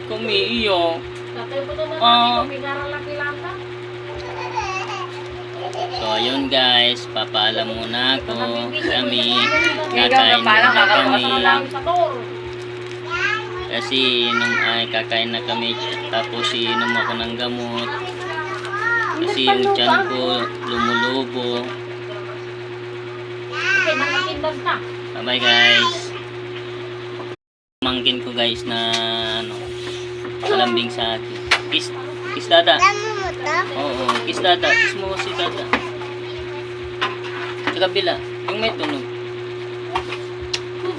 kami iyo. Tatay po na naman, pinaralaki lang ka. So ayun guys, papaalam muna ako. Kami kakain na kami. Kasi kakain na kami, tapos inom ako ng gamot. Kasi yung tiyan ko lumulubo. Bye guys. Mangkin ko guys na kalambing sa akin. Kiss dada. Oo, kiss dada. Kiss mo si dada. Sa kabila, yung may tunog.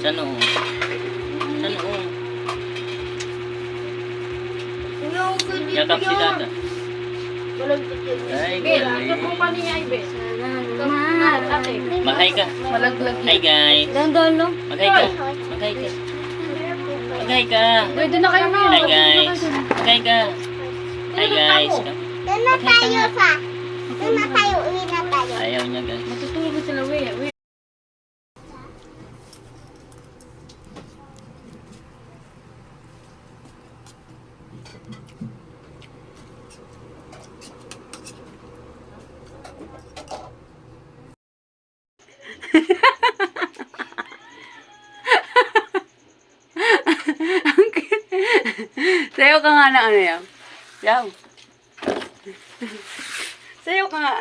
Sa noo. Sa noo. Yakap si dada. Ay, galing. Maghay ka. Hi guys. Maghay ka. Maghay ka. Maghay ka. Pwede na kayo na. Hi guys. Maghay ka. Hi guys. Doon na tayo pa. Doon na tayo. Uwi na tayo. Ayaw niya guys. Matutulog sila, we. Sayo ka nga na ano yan. Yaw. Sayo ka nga.